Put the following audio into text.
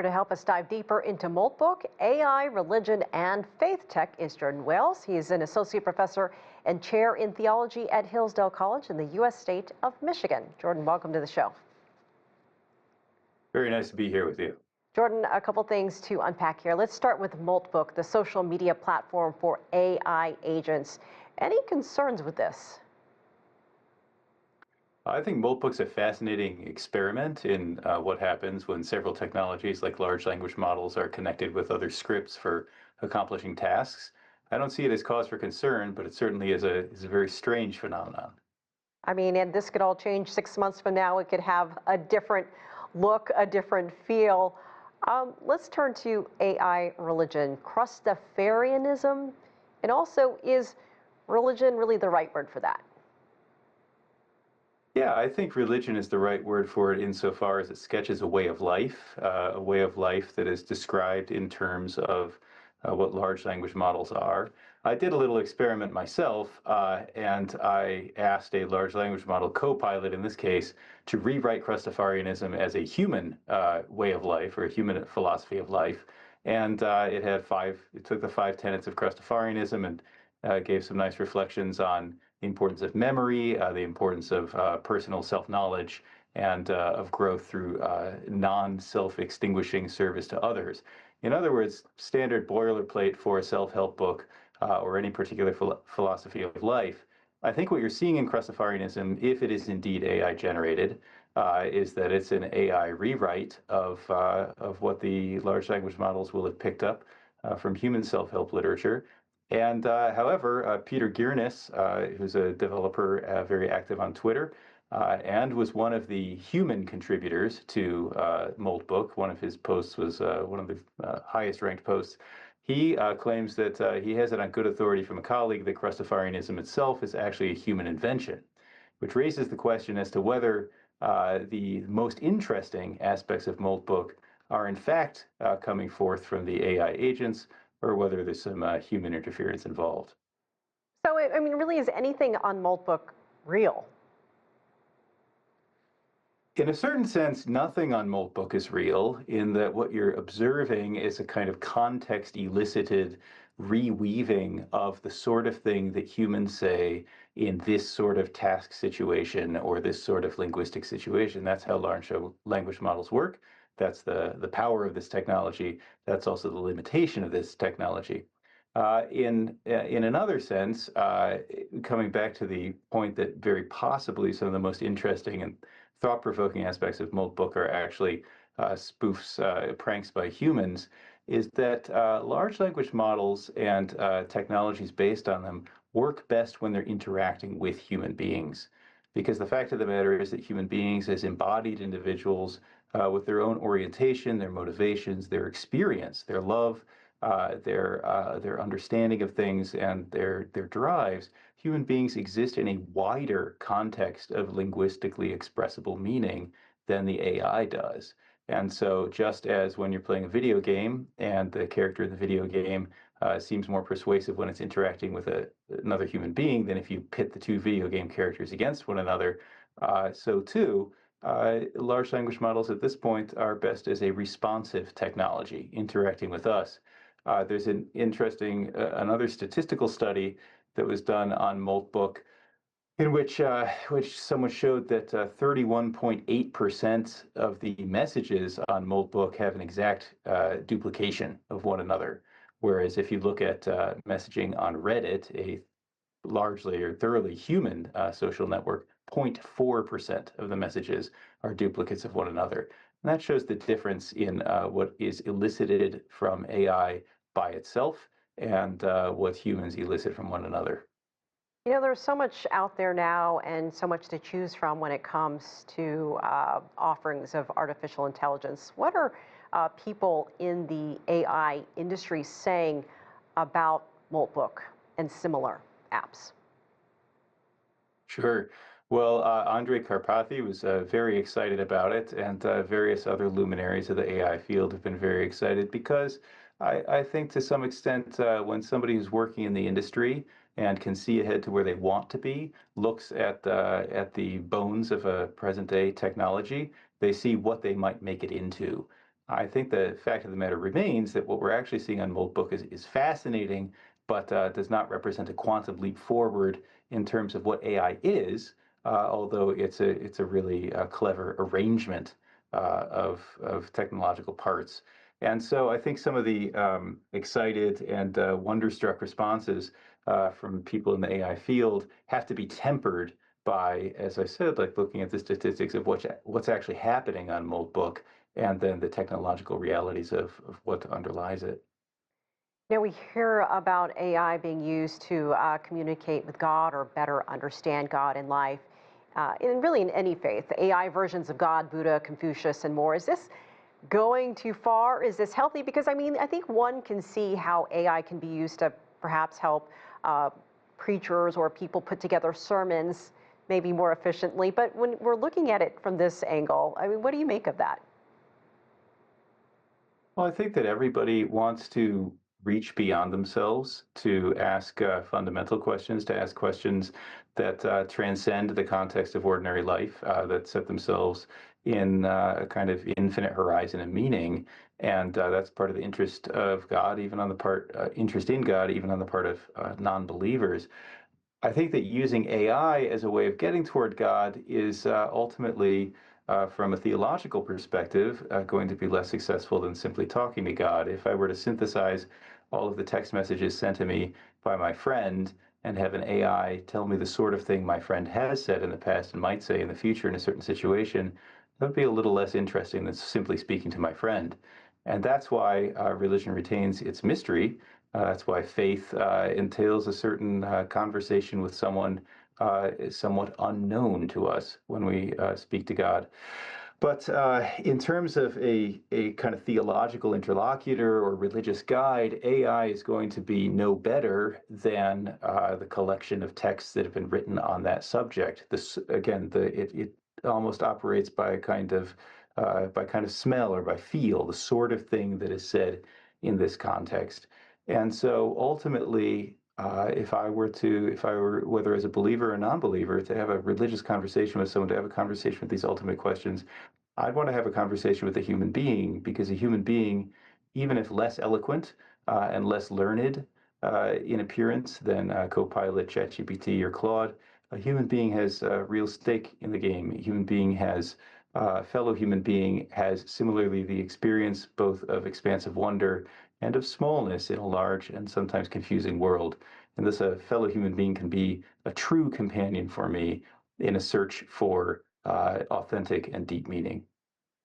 to help us dive deeper into Moltbook, AI, religion, and faith tech is Jordan Wells. He's an associate professor and chair in theology at Hillsdale College in the U.S. state of Michigan. Jordan, welcome to the show. Very nice to be here with you. Jordan, a couple things to unpack here. Let's start with Moltbook, the social media platform for AI agents. Any concerns with this? I think Moltbook's a fascinating experiment in what happens when several technologies like large language models are connected with other scripts for accomplishing tasks. I don't see it as cause for concern, but it certainly is a very strange phenomenon. I mean, and this could all change 6 months from now. It could have a different look, a different feel. Let's turn to AI religion, Crustafarianism, and also, is religion really the right word for that? Yeah, I think religion is the right word for it insofar as it sketches a way of life, that is described in terms of what large language models are. I did a little experiment myself, and I asked a large language model co-pilot, in this case, to rewrite Crustafarianism as a human way of life, or a human philosophy of life. And it took the 5 tenets of Crustafarianism and gave some nice reflections on the importance of memory, the importance of personal self-knowledge, and of growth through non-self-extinguishing service to others. In other words, standard boilerplate for a self-help book or any particular philosophy of life. I think what you're seeing in Crustafarianism, if it is indeed AI generated, is that it's an AI rewrite of what the large language models will have picked up from human self-help literature. And however, Peter Giernis, who's a developer very active on Twitter, and was one of the human contributors to Moltbook. One of his posts was one of the highest ranked posts. He claims that he has it on good authority from a colleague that Crustafarianism itself is actually a human invention, which raises the question as to whether the most interesting aspects of Moltbook are in fact coming forth from the AI agents, or whether there's some human interference involved. So, I mean, really, is anything on Moltbook real? In a certain sense, nothing on Moltbook is real, in that what you're observing is a kind of context-elicited reweaving of the sort of thing that humans say in this sort of task situation or this sort of linguistic situation. That's how large language models work. That's the power of this technology. That's also the limitation of this technology. In another sense, coming back to the point that very possibly some of the most interesting and thought-provoking aspects of Moltbook are actually spoofs, pranks by humans, is that large language models and technologies based on them work best when they're interacting with human beings. Because the fact of the matter is that human beings, as embodied individuals with their own orientation, their motivations, their experience, their love, their understanding of things, and their drives, human beings exist in a wider context of linguistically expressible meaning than the AI does. And so just as when you're playing a video game and the character in the video game seems more persuasive when it's interacting with another human being than if you pit the two video game characters against one another, so too, large language models at this point are best as a responsive technology interacting with us. There's an interesting, another statistical study that was done on Moltbook, in which someone showed that 31.8% of the messages on Moltbook have an exact duplication of one another. Whereas if you look at messaging on Reddit, a largely or thoroughly human social network, 0.4% of the messages are duplicates of one another. And that shows the difference in what is elicited from AI by itself and what humans elicit from one another. You know, there's so much out there now and so much to choose from when it comes to offerings of artificial intelligence. What are people in the AI industry saying about Moltbook and similar apps? Sure. Well, Andrej Karpathy was very excited about it, and various other luminaries of the AI field have been very excited because I think to some extent when somebody who's working in the industry and can see ahead to where they want to be, looks at the bones of a present-day technology, they see what they might make it into. I think the fact of the matter remains that what we're actually seeing on Moltbook is fascinating, but does not represent a quantum leap forward in terms of what AI is, although it's a really clever arrangement of technological parts. And so I think some of the excited and wonderstruck responses from people in the AI field have to be tempered by, as I said, like looking at the statistics of what's actually happening on Moltbook and then the technological realities of what underlies it. Now, we hear about AI being used to communicate with God or better understand God in life, really in any faith, AI versions of God, Buddha, Confucius, and more. Is this going too far? Is this healthy? Because I mean, I think one can see how AI can be used to perhaps help uh, preachers or people put together sermons maybe more efficiently. But when we're looking at it from this angle, I mean, what do you make of that? Well, I think that everybody wants to reach beyond themselves, to ask fundamental questions, to ask questions that transcend the context of ordinary life, that set themselves in a kind of infinite horizon of meaning. And that's part of the interest of God, even on the part, interest in God, even on the part of non-believers. I think that using AI as a way of getting toward God is ultimately, from a theological perspective, going to be less successful than simply talking to God. If I were to synthesize all of the text messages sent to me by my friend and have an AI tell me the sort of thing my friend has said in the past and might say in the future in a certain situation, that would be a little less interesting than simply speaking to my friend. And that's why religion retains its mystery. That's why faith entails a certain conversation with someone somewhat unknown to us when we speak to God. But in terms of a kind of theological interlocutor or religious guide, AI is going to be no better than the collection of texts that have been written on that subject. This again, it almost operates by kind of smell or by feel, the sort of thing that is said in this context. And so ultimately, if I were, whether as a believer or non-believer, to have a religious conversation with someone, to have a conversation with these ultimate questions, I'd want to have a conversation with a human being, because a human being, even if less eloquent and less learned in appearance than Copilot, ChatGPT, or Claude, a human being has a real stake in the game. A human being has, a fellow human being has similarly the experience both of expansive wonder and of smallness in a large and sometimes confusing world. And this a fellow human being can be a true companion for me in a search for authentic and deep meaning.